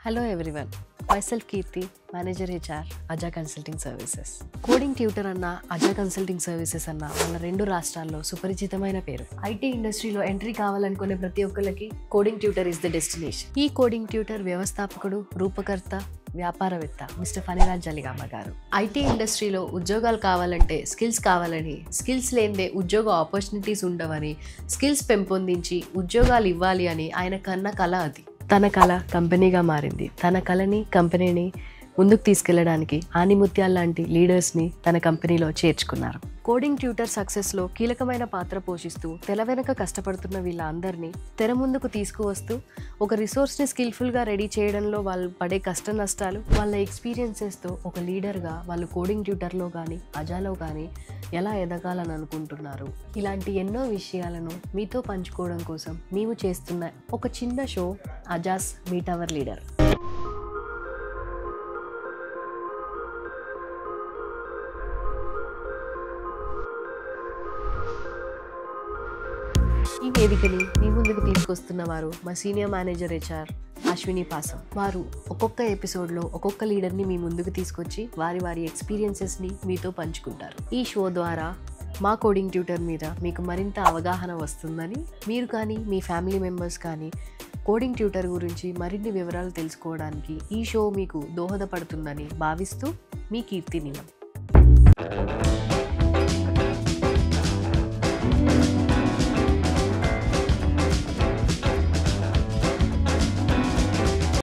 Hello everyone. Myself Kirti, Manager HR, Aja Consulting Services. Coding tutor అన్న Adha consulting services అన్న మన రెండు రాష్ట్రాల్లో సుపరిచితమైన పేరు. ఐటీ ఇండస్ట్రీలో ఎంట్రీ కావాలనుకునే ప్రతి ఒక్కరికి coding tutor is the destination. ఈ కోడింగ్ ట్యూటర్ వ్యవస్థాపకుడు, రూపకర్త, వ్యాపారవేత్త మిస్టర్ ఫణిరాజ్ జలిగామ గారు. ఐటీ ఇండస్ట్రీలో ఉద్యోగాలు కావాలంటే స్కిల్స్ కావాలని, స్కిల్స్ లేనిదే ఉద్యోగ ఆపర్చునిటీస్ ఉండవని, స్కిల్స్ పెంపొందించి ఉద్యోగాలు ఇవ్వాలి అని ఆయన కన్న కల అది. తన కళ కంపెనీగా మారింది. తన కళని, కంపెనీని ముందుకు తీసుకెళ్లడానికి ఆనిముత్యాల లాంటి లీడర్స్ని తన కంపెనీలో చేర్చుకున్నారు. కోడింగ్ ట్యూటర్ సక్సెస్లో కీలకమైన పాత్ర పోషిస్తూ తెర వెనక కష్టపడుతున్న వీళ్ళందరినీ తెర ముందుకు తీసుకువస్తూ ఒక రిసోర్స్ని స్కిల్ఫుల్గా రెడీ చేయడంలో వాళ్ళు పడే కష్ట నష్టాలు, వాళ్ళ ఎక్స్పీరియన్సెస్తో ఒక లీడర్గా వాళ్ళు కోడింగ్ ట్యూటర్లో కానీ అజాలో కానీ ఎలా ఎదగాలని అనుకుంటున్నారు, ఇలాంటి ఎన్నో విషయాలను మీతో పంచుకోవడం కోసం మేము చేస్తున్న ఒక చిన్న షో అజాస్ మీట్ అవర్ లీడర్. ఈ వేదికని మీ ముందుకు తీసుకొస్తున్న వారు మా సీనియర్ మేనేజర్ HR అశ్విని పాసం. వారు ఒక్కొక్క ఎపిసోడ్లో ఒక్కొక్క లీడర్ని మీ ముందుకు తీసుకొచ్చి వారి ఎక్స్పీరియన్సెస్ని మీతో పంచుకుంటారు. ఈ షో ద్వారా మా కోడింగ్ ట్యూటర్ మీద మీకు మరింత అవగాహన వస్తుందని, మీరు కానీ మీ ఫ్యామిలీ మెంబర్స్ కానీ కోడింగ్ ట్యూటర్ గురించి మరిన్ని వివరాలు తెలుసుకోవడానికి ఈ షో మీకు దోహదపడుతుందని భావిస్తూ మీ కీర్తి నీలం.